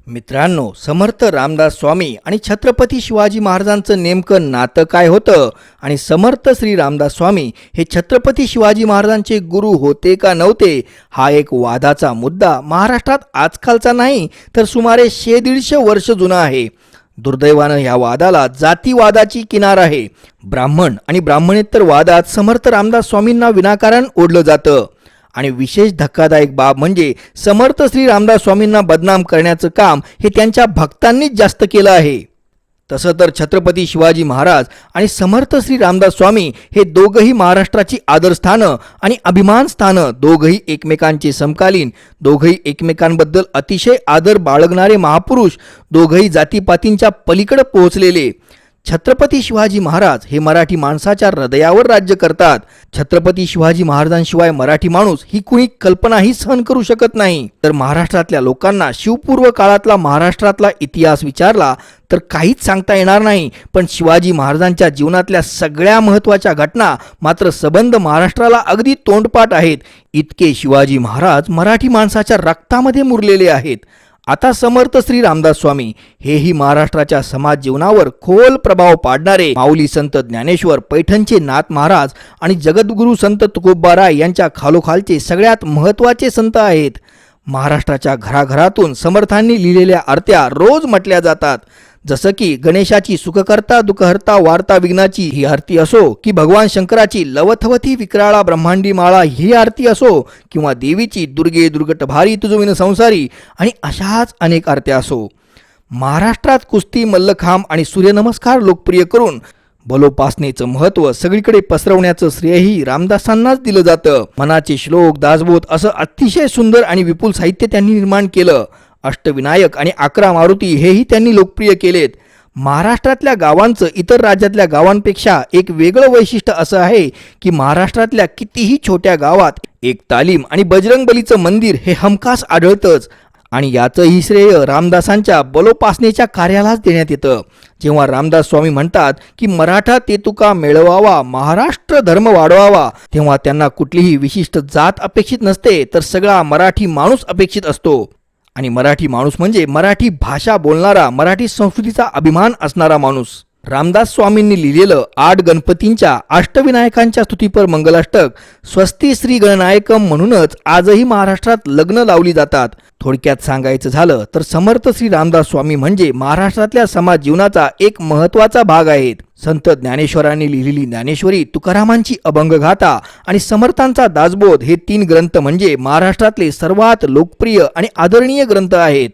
मित्रांनो, समर्थ रामदास स्वामी आणि छत्रपती शिवाजी महाराजांचं नेमकं नातं काय होतं आणि समर्थ श्री रामदास स्वामी हे छत्रपती शिवाजी महाराजांचे गुरु होते का नव्हते, हा एक वादाचा मुद्दा महाराष्ट्रात आजकालचा नाही तर सुमारे 150 वर्ष जुना आहे. दुर्दैवानं या वादाला जातीवादाची किनार आहे. ब्राह्मण आणि ब्राह्मणेतर वादात समर्थ रामदास स्वामींना विनाकारण ओढलं जातं आणि विशेष धक्कादायक बाब म्हणजे समर्थ श्री रामदास स्वामींना बदनाम करण्याचं काम हे त्यांच्या भक्तांनीच जास्त केलं आहे. तसं तर छत्रपती शिवाजी महाराज आणि समर्थ श्री रामदास स्वामी हे दोघंही महाराष्ट्राची आदरस्थानं आणि अभिमान स्थानं, दोघंही एकमेकांचे समकालीन, दोघंही एकमेकांबद्दल अतिशय आदर बाळगणारे महापुरुष, दोघंही जातीपातींच्या पलीकडे पोहोचलेले. छत्रपती शिवाजी महाराज हे मराठी माणसाच्या हृदयावर राज्य करतात. छत्रपती शिवाजी महाराजांशिवाय मराठी माणूस ही कुणी कल्पनाही सहन करू शकत नाही. तर महाराष्ट्रातल्या लोकांना शिवपूर्व काळातला महाराष्ट्रातला इतिहास विचारला तर काहीच सांगता येणार नाही. पण शिवाजी महाराजांच्या जीवनातल्या सगळ्या महत्त्वाच्या घटना मात्र सबंध महाराष्ट्राला अगदी तोंडपाठ आहेत. इतके शिवाजी महाराज मराठी माणसाच्या रक्तामध्ये मुरलेले आहेत. आता समर्थ श्री रामदास स्वामी हेही महाराष्ट्राच्या समाज जीवनावर खोल प्रभाव पाडणारे माऊली संत ज्ञानेश्वर, पैठणचे नाथ महाराज आणि जगद्गुरू संत तुकोबाराय यांच्या खालोखालचे सगळ्यात महत्त्वाचे संत आहेत. महाराष्ट्राच्या घराघरातून समर्थांनी लिहिलेल्या आरत्या रोज म्हटल्या जातात. जसं की गणेशाची सुखकर्ता दुःखहर्ता वार्ता विघ्नाची ही आरती असो, की भगवान शंकराची लवथवती विक्राळा ब्रह्मांडी माळा ही आरती असो, किंवा देवीची दुर्गे दुर्गट भारी तुझविन संसारी आणि अशाच अनेक आरत्या असो. महाराष्ट्रात कुस्ती, मल्लखांब आणि सूर्यनमस्कार लोकप्रिय करून बलोपासनेचं महत्त्व सगळीकडे पसरवण्याचं श्रेयही रामदासांनाच दिलं जातं. मनाचे श्लोक, दासबोध असं अतिशय सुंदर आणि विपुल साहित्य त्यांनी निर्माण केलं. अष्टविनायक आणि 11 मारुती हेही त्यांनी लोकप्रिय केलेत. महाराष्ट्रातल्या गावांचं इतर राज्यातल्या गावांपेक्षा एक वेगळं वैशिष्ट्य असं आहे की महाराष्ट्रातल्या कितीही छोट्या गावात एक तालीम आणि बजरंगबलीचं मंदिर हे हमखास आढळतंच. आणि याचंही श्रेय रामदासांच्या बलोपासनेच्या कार्यालाच देण्यात येतं. जेव्हा रामदास स्वामी म्हणतात की मराठा तेतुका मिळवावा, महाराष्ट्र धर्म वाढवावा, तेव्हा त्यांना कुठलीही विशिष्ट जात अपेक्षित नसते तर सगळा मराठी माणूस अपेक्षित असतो. आणि मराठी माणूस म्हणजे मराठी भाषा बोलणारा, मराठी संस्कृतीचा अभिमान असणारा माणूस. रामदास स्वामींनी लिहिलेलं 8 गणपतींच्या अष्टविनायकांच्या स्तुतीपर मंगलाष्टक स्वस्ती श्री गणनायकम म्हणूनच आजही महाराष्ट्रात लग्न लावली जातात. थोडक्यात सांगायचं झालं तर समर्थ श्री रामदास स्वामी म्हणजे महाराष्ट्रातल्या समाज जीवनाचा एक महत्त्वाचा भाग आहेत. संत ज्ञानेश्वरांनी लिहिलेली ज्ञानेश्वरी, तुकारामांची अभंगगाथा आणि समर्थांचा दासबोध हे 3 ग्रंथ म्हणजे महाराष्ट्रातले सर्वात लोकप्रिय आणि आदरणीय ग्रंथ आहेत.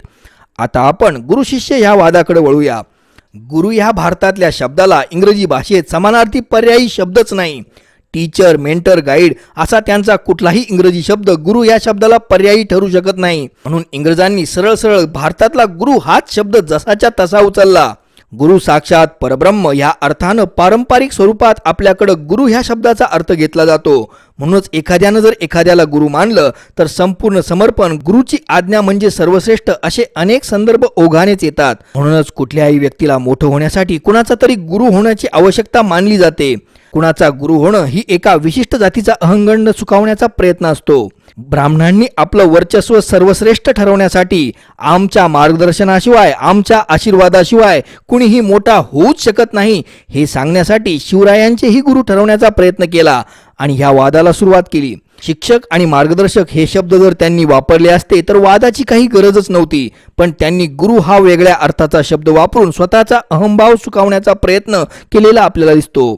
आता आपण गुरु शिष्य ह्या वादाकडे वळूया. गुरु ह्या भारतातल्या शब्दाला इंग्रजी भाषेत समानार्थी पर्यायी शब्दच नाही. टीचर, मेंटर, गाईड असा त्यांचा कुठलाही इंग्रजी शब्द गुरु या शब्दाला पर्यायी ठरू शकत नाही. म्हणून इंग्रजांनी सरळ सरळ भारतातला गुरु हाच शब्द जसाच्या तसा उचलला. गुरु साक्षात परब्रह्म या अर्थानं पारंपरिक स्वरूपात आपल्याकडं गुरु ह्या शब्दाचा अर्थ घेतला जातो. म्हणूनच एखाद्यानं जर एखाद्याला गुरु मानलं तर संपूर्ण समर्पण, गुरुची आज्ञा म्हणजे सर्वश्रेष्ठ असे अनेक संदर्भ ओघानेच येतात. म्हणूनच कुठल्याही व्यक्तीला मोठं होण्यासाठी कुणाचा तरी गुरु होण्याची आवश्यकता मानली जाते. कुणाचा गुरु होणं ही एका विशिष्ट जातीचा अहंगंड सुकावण्याचा प्रयत्न असतो. ब्राह्मणांनी आपलं वर्चस्व सर्वश्रेष्ठ ठरवण्यासाठी आमच्या मार्गदर्शनाशिवाय, आमच्या आशीर्वादाशिवाय कुणीही मोठा होऊच शकत नाही हे सांगण्यासाठी शिवरायांचेही गुरु ठरवण्याचा प्रयत्न केला आणि ह्या वादाला सुरुवात केली. शिक्षक आणि मार्गदर्शक हे शब्द जर त्यांनी वापरले असते तर वादाची काही गरजच नव्हती. पण त्यांनी गुरु हा वेगळ्या अर्थाचा शब्द वापरून स्वतःचा अहंभाव सुकावण्याचा प्रयत्न केलेला आपल्याला दिसतो.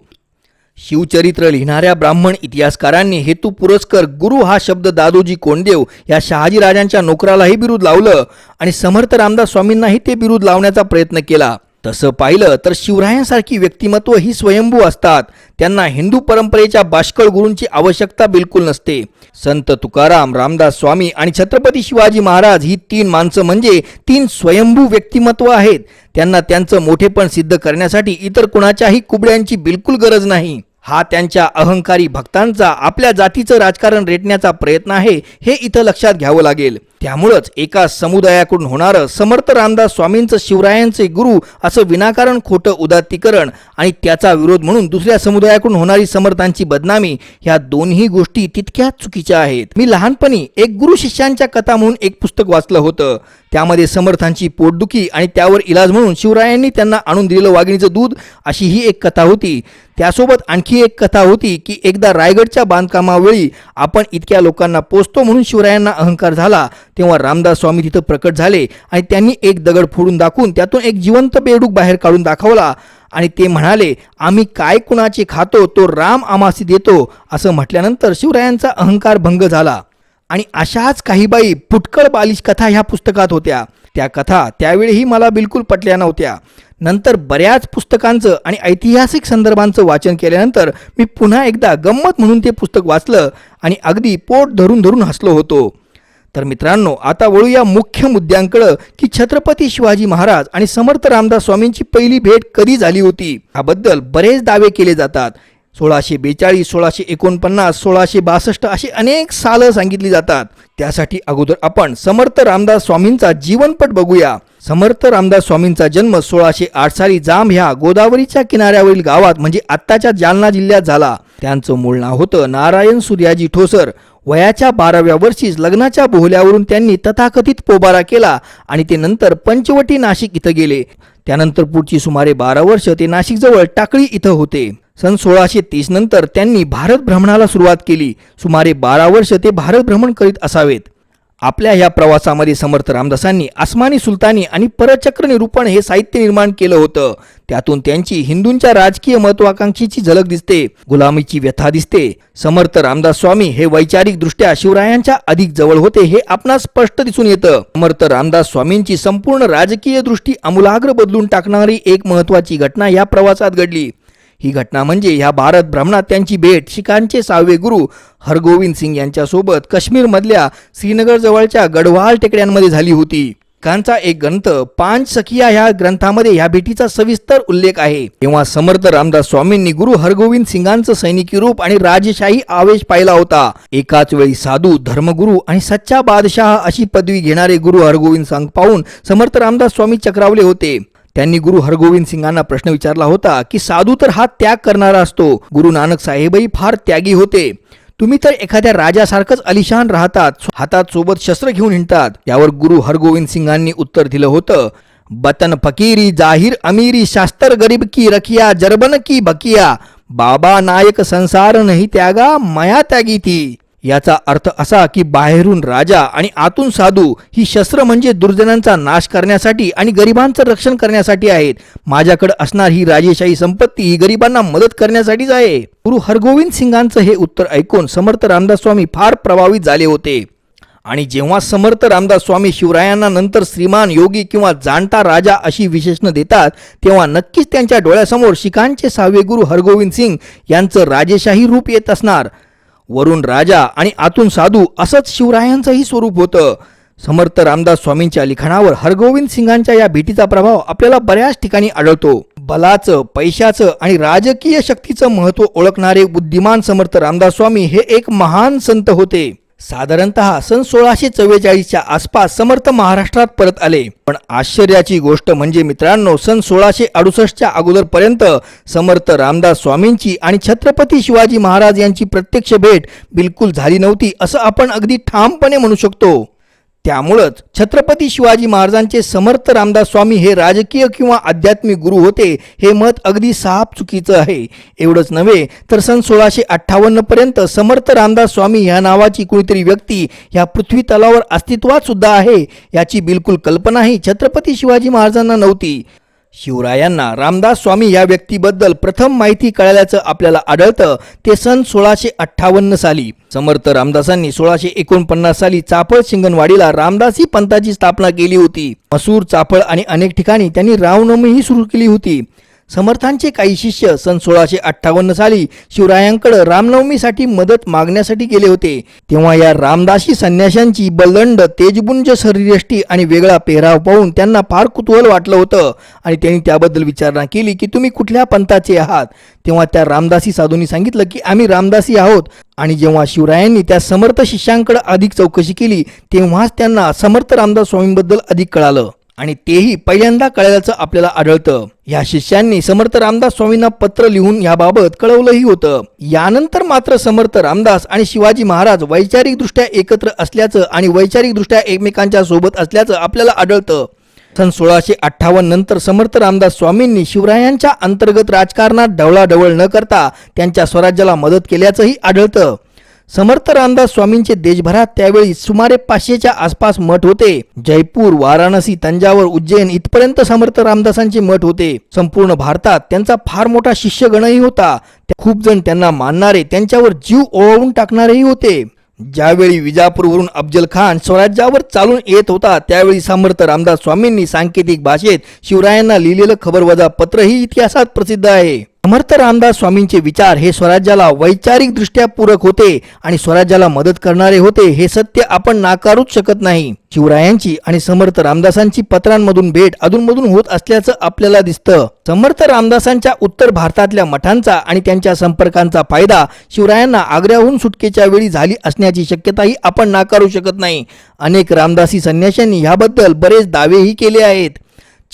शिवचरित्र लिहिणाऱ्या ब्राह्मण इतिहासकारांनी हेतू पुरस्कर गुरु हा शब्द दादोजी कोंडदेव या शहाजीराजांच्या नोकरालाही बिरुद लावलं आणि समर्थ रामदास स्वामींनाही ते बिरुद लावण्याचा प्रयत्न केला. तसं पाहिलं तर शिवरायांसारखी व्यक्तिमत्व ही स्वयंभू असतात. त्यांना हिंदू परंपरेच्या बाष्कळ गुरूंची आवश्यकता बिलकुल नसते. संत तुकाराम, रामदास स्वामी आणि छत्रपती शिवाजी महाराज ही 3 माणसं म्हणजे 3 स्वयंभू व्यक्तिमत्व आहेत. त्यांना त्यांचं मोठेपण सिद्ध करण्यासाठी इतर कुणाच्याही कुबड्यांची बिलकुल गरज नाही. हा त्यांच्या अहंकारी भक्तांचा आपल्या जातीचं राजकारण रेटण्याचा प्रयत्न आहे हे इथं लक्षात घ्यावं लागेल. त्यामुळंच एका समुदायाकडून होणारं समर्थ रामदास स्वामींचं शिवरायांचे गुरु असं विनाकारण खोटं उदात्तीकरण आणि त्याचा विरोध म्हणून दुसऱ्या समुदायाकडून होणारी समर्थांची बदनामी ह्या दोन्ही गोष्टी तितक्याच चुकीच्या आहेत. मी लहानपणी एक गुरु शिष्यांच्या कथा म्हणून एक पुस्तक वाचलं होतं. त्यामध्ये समर्थांची पोटदुखी आणि त्यावर इलाज म्हणून शिवरायांनी त्यांना आणून दिलेलं वाघिणीचं दूध अशी ही एक कथा होती. त्यासोबत आणखी एक कथा होती की एकदा रायगडच्या बांधकामावेळी आपण इतक्या लोकांना पोचतो म्हणून शिवरायांना अहंकार झाला, तेव्हा रामदास स्वामी तिथं प्रकट झाले आणि त्यांनी एक दगड फोडून दाखवून त्यातून एक जिवंत बेडूक बाहेर काढून दाखवला आणि ते म्हणाले, आम्ही काय कुणाचे खातो तो राम आम्हासी देतो. असं म्हटल्यानंतर शिवरायांचा अहंकार भंग झाला. आणि अशाच काही बाई फुटकळ बालिश कथा ह्या पुस्तकात होत्या. त्या कथा त्यावेळीही मला बिलकुल पटल्या नव्हत्या. नंतर बऱ्याच पुस्तकांचं आणि ऐतिहासिक संदर्भांचं वाचन केल्यानंतर मी पुन्हा एकदा गंमत म्हणून ते पुस्तक वाचलं आणि अगदी पोट धरून धरून हसलो होतो. तर मित्रांनो, आता वळूया मुख्य मुद्द्यांकडं की छत्रपती शिवाजी महाराज आणि समर्थ रामदास स्वामींची पहिली भेट कधी झाली होती. याबद्दल बरेच दावे केले जातात. 1642, 1649, 1662 अशी अनेक सालं सांगितली जातात. त्यासाठी अगोदर आपण समर्थ रामदास स्वामींचा जीवनपट बघूया. समर्थ रामदास स्वामींचा जन्म 1608 साली जांब ह्या गोदावरीच्या किनाऱ्यावरील गावात म्हणजे आत्ताच्या जालना जिल्ह्यात झाला. त्यांचं मूळ नाव होतं नारायण सूर्याजी ठोसर. वयाच्या 12व्या वर्षीच लग्नाच्या बोहल्यावरून त्यांनी तथाकथित पोबारा केला आणि ते नंतर पंचवटी नाशिक इथं गेले. त्यानंतर पुढची सुमारे 12 वर्ष ते नाशिकजवळ टाकळी इथं होते. सन 1630 नंतर त्यांनी भारत भ्रमणाला सुरुवात केली. सुमारे 12 वर्ष ते भारत भ्रमण करीत असावेत. आपल्या ह्या प्रवासामध्ये समर्थ रामदासांनी आसमानी सुलतानी आणि परचक्र निरूपण हे साहित्य निर्माण केलं होतं. त्यातून त्यांची हिंदूंच्या राजकीय महत्वाकांक्षेची झलक दिसते, गुलामीची व्यथा दिसते. समर्थ रामदास स्वामी हे वैचारिक दृष्ट्या शिवरायांच्या अधिक जवळ होते हे आपणास स्पष्ट दिसून येतं. समर्थ रामदास स्वामींची संपूर्ण राजकीय दृष्टी आमूलाग्र बदलून टाकणारी एक महत्वाची घटना या प्रवासात घडली. ही घटना म्हणजे ह्या भारत भ्रमणात त्यांची भेट शिखांचे 6वे गुरु हरगोविंद सिंग यांच्यासोबत काश्मीरमधल्या श्रीनगर जवळच्या गढवाल टेकड्यांमध्ये झाली होती. शिखांचा एक ग्रंथ पांच सखिया ह्या ग्रंथामध्ये ह्या भेटीचा सविस्तर उल्लेख आहे. तेव्हा समर्थ रामदास स्वामींनी गुरु हरगोविंद सिंगांचं सैनिकी रूप आणि राजशाही आवेश पाहिला होता. एकाच वेळी साधू, धर्मगुरू आणि सच्चा बादशाह अशी पदवी घेणारे गुरु हरगोविंद सिंग पाहून समर्थ रामदास स्वामी चक्रावले होते. त्यांनी गुरु हरगोविंद सिंगांना प्रश्न विचारला होता की साधू तर हा त्याग करणारा असतो, गुरु नानक साहेबही फार त्यागी होते, तुम्ही तर एखाद्या राजासारखंच अलिशान राहतात, हातात सोबत शस्त्र घेऊन हिंडतात. यावर गुरु हरगोविंद सिंगांनी उत्तर दिलं होतं, बतन फकीरी जाहीर अमीरी शास्त्र गरीब की रखिया जरबन की बकिया बाबा नायक संसार नाही त्यागा मया त्यागी थी. याचा अर्थ असा की बाहेरून राजा आणि आतून साधू ही शस्त्र म्हणजे दुर्जनांचा नाश करण्यासाठी आणि गरिबांचं रक्षण करण्यासाठी आहेत. माझ्याकडे असणार ही राजेशाही संपत्ती ही गरिबांना मदत करण्यासाठीच आहे. गुरु हरगोविंद सिंगांचं हे उत्तर ऐकून समर्थ रामदास स्वामी फार प्रभावित झाले होते. आणि जेव्हा समर्थ रामदास स्वामी शिवरायांना नंतर श्रीमान, योगी किंवा जाणता राजा अशी विशेषणं देतात तेव्हा नक्कीच त्यांच्या डोळ्यासमोर शिखांचे 6वे गुरु हरगोविंद सिंग यांचं राजेशाही रूप येत असणार. वरून राजा आणि आतून साधू असंच शिवरायांचंही स्वरूप होतं. समर्थ रामदास स्वामींच्या लिखाणावर हरगोविंद सिंगांच्या या भेटीचा प्रभाव आपल्याला बऱ्याच ठिकाणी आढळतो. बलाचं, पैशाचं आणि राजकीय शक्तीचं महत्त्व ओळखणारे बुद्धिमान समर्थ रामदास स्वामी हे एक महान संत होते. साधारणतः सन 1644च्या आसपास समर्थ महाराष्ट्रात परत आले. पण आश्चर्याची गोष्ट म्हणजे मित्रांनो, सन 1668च्या अगोदरपर्यंत समर्थ रामदास स्वामींची आणि छत्रपती शिवाजी महाराज यांची प्रत्यक्ष भेट बिलकुल झाली नव्हती असं आपण अगदी ठामपणे म्हणू शकतो. त्यामुळंच छत्रपती शिवाजी महाराजांचे समर्थ रामदास स्वामी हे राजकीय किंवा आध्यात्मिक गुरु होते हे मत अगदी साफ चुकीचं आहे. एवढंच नव्हे तर सन 1658 पर्यंत समर्थ रामदास स्वामी ह्या नावाची कुणीतरी व्यक्ती ह्या पृथ्वी तलावर अस्तित्वात सुद्धा आहे याची बिलकुल कल्पनाही छत्रपती शिवाजी महाराजांना नव्हती. शिवरायांना रामदास स्वामी या व्यक्तीबद्दल प्रथम माहिती कळाल्याचं आपल्याला आढळतं ते सन 1658 साली. समर्थ रामदासांनी 1649 साली चाफळ शिंगणवाडीला रामदासी पंथाची स्थापना केली होती. मसूर, चाफळ आणि अनेक ठिकाणी त्यांनी रामनवमीही सुरू केली होती. समर्थांचे काही शिष्य सन 1658 साली शिवरायांकडे रामनवमीसाठी मदत मागण्यासाठी गेले होते. तेव्हा या रामदासी संन्याशांची बलदंड, तेजपुंज शरीरयष्टी आणि वेगळा पेहराव पाहून त्यांना फार कुतूहल वाटलं होतं आणि त्यांनी त्याबद्दल विचारणा केली की तुम्ही कुठल्या पंथाचे आहात. तेव्हा त्या रामदासी साधूंनी सांगितलं की आम्ही रामदासी आहोत. आणि जेव्हा शिवरायांनी त्या समर्थ शिष्यांकडे अधिक चौकशी केली तेव्हाच त्यांना समर्थ रामदास स्वामींबद्दल अधिक कळालं आणि तेही पहिल्यांदा कळल्याचं आपल्याला आढळतं. या शिष्यांनी समर्थ रामदास स्वामींना पत्र लिहून याबाबत कळवलंही होतं. यानंतर मात्र समर्थ रामदास आणि शिवाजी महाराज वैचारिकदृष्ट्या एकत्र असल्याचं आणि वैचारिकदृष्ट्या एकमेकांच्या सोबत असल्याचं आपल्याला आढळतं. सन 1658 नंतर समर्थ रामदास स्वामींनी शिवरायांच्या अंतर्गत राजकारणात ढवळाढवळ न करता त्यांच्या स्वराज्याला मदत केल्याचंही आढळतं. समर्थ रामदास स्वामींचे देशभरात त्यावेळी सुमारे 500च्या आसपास मठ होते. जयपूर, वाराणसी, तंजावर, उज्जैन इथपर्यंत समर्थ रामदासांचे मठ होते. संपूर्ण भारतात त्यांचा फार मोठा शिष्यगणही होता. खूप जण त्यांना मानणारे, त्यांच्यावर जीव ओवाळून टाकणारेही होते. ज्यावेळी विजापूरवरून अफजल खान स्वराज्यावर चालून येत होता त्यावेळी समर्थ रामदास स्वामींनी सांकेतिक भाषेत शिवरायांना लिहिलेलं खबरवजा पत्रही इतिहासात प्रसिद्ध आहे. समर्थ रामदास स्वामींचे विचार हे स्वराज्याला वैचारिक दृष्ट्या पूरक होते आणि स्वराज्याला मदत करणारे होते हे सत्य आपण नाकारूच शकत नाही. शिवरायांची आणि समर्थ रामदासांची पत्रांमधून भेट अधूनमधून होत असल्याचं आपल्याला दिसतं. समर्थ रामदासांच्या उत्तर भारतातल्या मठांचा आणि त्यांच्या संपर्कांचा फायदा शिवरायांना आग्र्याहून सुटकेच्या वेळी झाली असण्याची शक्यताही आपण नाकारू शकत नाही. अनेक रामदासी संन्याशांनी याबद्दल बरेच दावेही केले आहेत.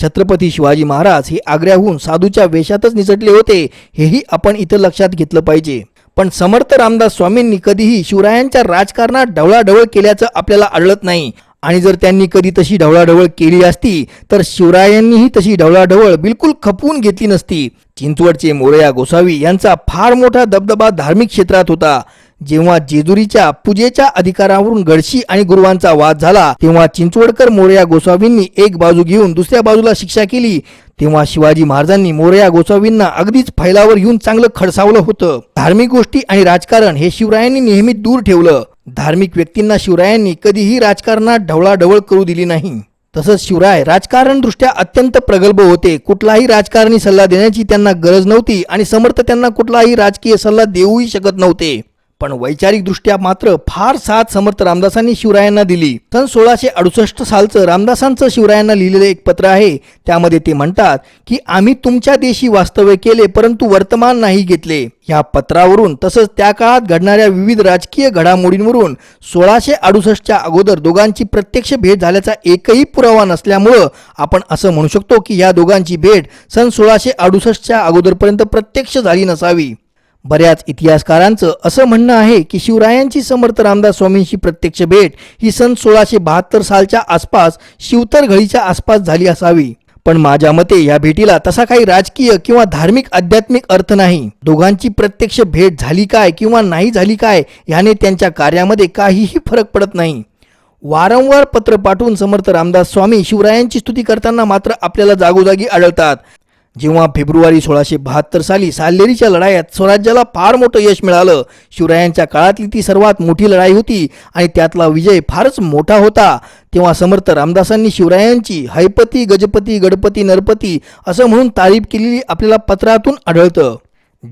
छत्रपती शिवाजी महाराज हे आग्र्याहून साधूच्या वेशातच निसटले होते हेही आपण इथं लक्षात घेतलं पाहिजे. पण समर्थ रामदास स्वामींनी कधीही शिवरायांच्या राजकारणात ढवळाढवळ केल्याचं आपल्याला आढळत नाही. आणि जर त्यांनी कधी तशी ढवळाढवळ केली असती तर शिवरायांनीही तशी ढवळाढवळ बिलकुल खपवून घेतली नसती. चिंचवडचे मोरया गोसावी यांचा फार मोठा दबदबा धार्मिक क्षेत्रात होता. जेव्हा जेजुरीच्या पूजेच्या अधिकारावरून गडशी आणि गुरुवांचा वाद झाला तेव्हा चिंचवडकर मोरया गोसावींनी एक बाजू घेऊन दुसऱ्या बाजूला शिक्षा केली. तेव्हा शिवाजी महाराजांनी मोरया गोसावींना अगदीच फैलावर घेऊन चांगलं खडसावलं होतं. धार्मिक गोष्टी आणि राजकारण हे शिवरायांनी नेहमी दूर ठेवलं. धार्मिक व्यक्तींना शिवरायांनी कधीही राजकारणात ढवळाढवळ करू दिली नाही. तसंच शिवराय राजकारण दृष्ट्या अत्यंत प्रगल्भ होते. कुठलाही राजकारणी सल्ला देण्याची त्यांना गरज नव्हती आणि समर्थ त्यांना कुठलाही राजकीय सल्ला देऊही शकत नव्हते. पण वैचारिक दृष्ट्या मात्र फार साथ समर्थ रामदासांनी शिवरायांना दिली. सन 1668 सालचं रामदासांचं शिवरायांना लिहिलेलं एक पत्र आहे. त्यामध्ये ते म्हणतात की आम्ही तुमच्या देशी वास्तव्य केले परंतु वर्तमान नाही घेतले. या पत्रावरून तसंच त्या काळात घडणाऱ्या विविध राजकीय घडामोडींवरून 1668च्या अगोदर दोघांची प्रत्यक्ष भेट झाल्याचा एकही पुरावा नसल्यामुळं आपण असं म्हणू शकतो की या दोघांची भेट सन 1668च्या अगोदरपर्यंत प्रत्यक्ष झाली नसावी. बऱ्याच इतिहासकारांचं असं म्हणणं आहे की शिवरायांची समर्थ रामदास स्वामींशी प्रत्यक्ष भेट ही सन 1672 सालच्या आसपास शिवतरघळीच्या आसपास झाली असावी. पण माझ्या मते या भेटीला तसा काही राजकीय किंवा धार्मिक आध्यात्मिक अर्थ नाही. दोघांची प्रत्यक्ष भेट झाली काय किंवा नाही झाली काय याने त्यांच्या कार्यामध्ये काहीही फरक पडत नाही. वारंवार पत्र पाठवून समर्थ रामदास स्वामी शिवरायांची स्तुती करताना मात्र आपल्याला जागोजागी आढळतात. जेव्हा फेब्रुवारी 1672 साली साल्हेरीच्या लढाईत स्वराज्याला फार मोठं यश मिळालं. शिवरायांच्या काळातली ती सर्वात मोठी लढाई होती आणि त्यातला विजय फारच मोठा होता. तेव्हा समर्थ रामदासांनी शिवरायांची हैपती गजपती गणपती नरपती असं म्हणून तारीफ केलेली आपल्याला पत्रातून आढळतं.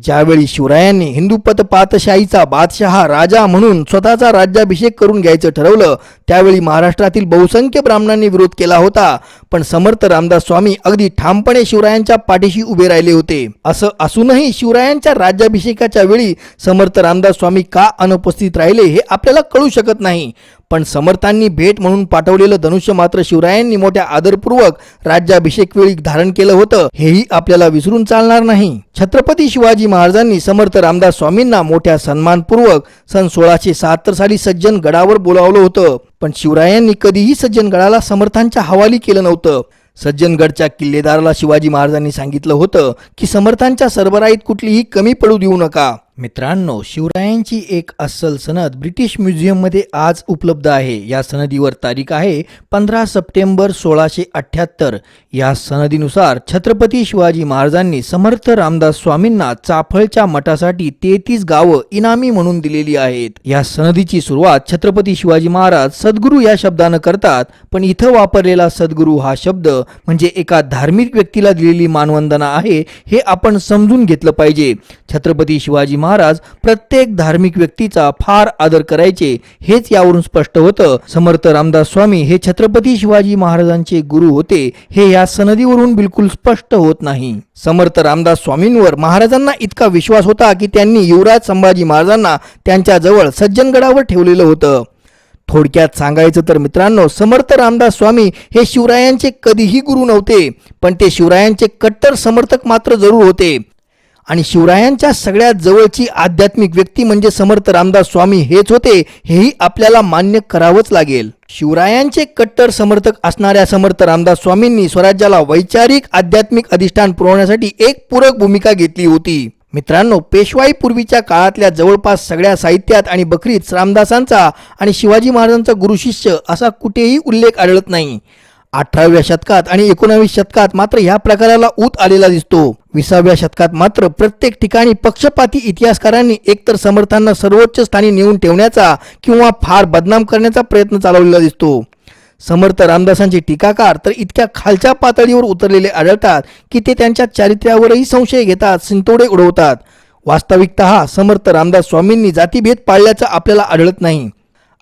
ज्यावेळी शिवरायांनी हिंदुपत पातशाहीचा बादशहा राजा म्हणून स्वतःचा राज्याभिषेक करून घ्यायचं ठरवलं त्यावेळी महाराष्ट्रातील बहुसंख्य ब्राह्मणांनी विरोध केला होता. पण समर्थ रामदास स्वामी अगदी ठामपणे शिवरायांच्या पाठीशी उभे राहिले होते. असं असूनही शिवरायांच्या राज्याभिषेकाच्या वेळी समर्थ रामदास स्वामी का अनुपस्थित राहिले हे आपल्याला कळू शकत नाही. पण समर्थांनी भेट म्हणून पाठवलेलं धनुष्य मात्र शिवरायांनी मोठ्या आदरपूर्वक राज्याभिषेक वेळी धारण केलं होतं हेही आपल्याला विसरून चालणार नाही. छत्रपती शिवाजी महाराजांनी समर्थ रामदास स्वामींना मोठ्या सन्मानपूर्वक सन 1676 साली सज्जनगडावर बोलावलं होतं. पण शिवरायांनी कधीही सज्जनगडाला समर्थांच्या हवाली केलं नव्हतं. सज्जनगडच्या किल्लेदाराला शिवाजी महाराजांनी सांगितलं होतं की समर्थांच्या सरबराईत कुठलीही कमी पडू देऊ नका. मित्रांनो, शिवरायांची एक अस्सल सनद ब्रिटिश म्युझियममध्ये आज उपलब्ध आहे. या सनदीवर तारीख आहे 15 सप्टेंबर 1678. या सनदीनुसार छत्रपती शिवाजी महाराजांनी समर्थ रामदास स्वामींना चाफळच्या मठासाठी 33 गावं इनामी म्हणून दिलेली आहेत. या सनदीची सुरुवात छत्रपती शिवाजी महाराज सद्गुरू या शब्दानं करतात, पण इथं वापरलेला सद्गुरू हा शब्द म्हणजे एका धार्मिक व्यक्तीला दिलेली मानवंदना आहे, हे आपण समजून घेतलं पाहिजे. छत्रपती शिवाजी महाराज प्रत्येक धार्मिक व्यक्तीचा फार आदर करायचे, हेच यावरून स्पष्ट होतं. समर्थ रामदास स्वामी हे छत्रपती शिवाजी महाराजांचे गुरु होते, हे या सनदीवरून बिलकुल स्पष्ट होत नाही. समर्थ रामदास स्वामींवर महाराजांना इतका विश्वास होता की त्यांनी युवराज संभाजी महाराजांना त्यांच्या जवळ सज्जनगडावर ठेवलेलं होतं. थोडक्यात सांगायचं तर मित्रांनो, समर्थ रामदास स्वामी हे शिवरायांचे कधीही गुरु नव्हते, पण ते शिवरायांचे कट्टर समर्थक मात्र जरूर होते. आणि शिवरायांच्या सगळ्यात जवळची आध्यात्मिक व्यक्ती म्हणजे समर्थ रामदास स्वामी हेच होते, हेही आपल्याला मान्य करावंच लागेल. शिवरायांचे कट्टर समर्थक असणाऱ्या समर्थ रामदास स्वामींनी स्वराज्याला वैचारिक आध्यात्मिक अधिष्ठान पुरवण्यासाठी एक पूरक भूमिका घेतली होती. मित्रांनो, पेशवाई पूर्वीच्या काळातल्या जवळपास सगळ्या साहित्यात आणि बखरीत रामदासांचा आणि शिवाजी महाराजांचा गुरुशिष्य असा कुठेही उल्लेख आढळत नाही. 18व्या शतकात आणि 19व्या शतकात मात्र ह्या प्रकाराला ऊत आलेला दिसतो. 20व्या शतकात मात्र प्रत्येक ठिकाणी पक्षपाती इतिहासकारांनी एकतर समर्थांना सर्वोच्च स्थानी नेऊन ठेवण्याचा किंवा फार बदनाम करण्याचा प्रयत्न चालवलेला दिसतो. समर्थ रामदासांचे टीकाकार तर इतक्या खालच्या पातळीवर उतरलेले आढळतात की ते त्यांच्या चारित्र्यावरही संशय घेतात, शिंतोडे उडवतात. वास्तविकतः समर्थ रामदास स्वामींनी जातीभेद पाळल्याचं आपल्याला आढळत नाही.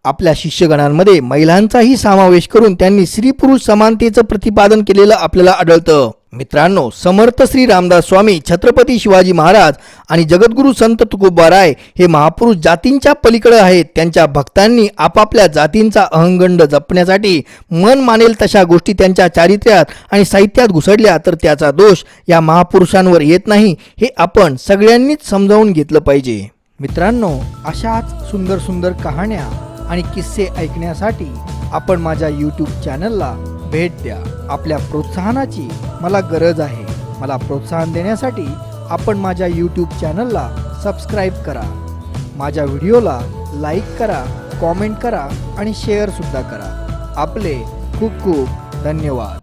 आपल्या शिष्यगणांमध्ये महिलांचाही समावेश करून त्यांनी स्त्री पुरुष समानतेचं प्रतिपादन केलेलं आपल्याला आढळतं. मित्रांनो, समर्थ श्री रामदास स्वामी, छत्रपती शिवाजी महाराज आणि जगद्गुरू संत तुकोबाराय हे महापुरुष जातींच्या पलीकडे आहेत. त्यांच्या भक्तांनी आपापल्या जातींचा अहंगंड जपण्यासाठी मन मानेल तशा गोष्टी त्यांच्या चारित्र्यात आणि साहित्यात घुसडल्या तर त्याचा दोष या महापुरुषांवर येत नाही, हे आपण सगळ्यांनीच समजावून घेतलं पाहिजे. मित्रांनो, अशाच सुंदर सुंदर कहाण्या आणि किस्से ऐकण्यासाठी आपण माझ्या यूट्यूब चॅनलला भेट द्या. आपल्या प्रोत्साहनाची मला गरज आहे. मला प्रोत्साहन देण्यासाठी आपण माझ्या यूट्यूब चॅनलला सबस्क्राईब करा. माझ्या व्हिडिओला लाईक करा, कॉमेंट करा आणि शेअरसुद्धा करा. आपले खूप खूप धन्यवाद.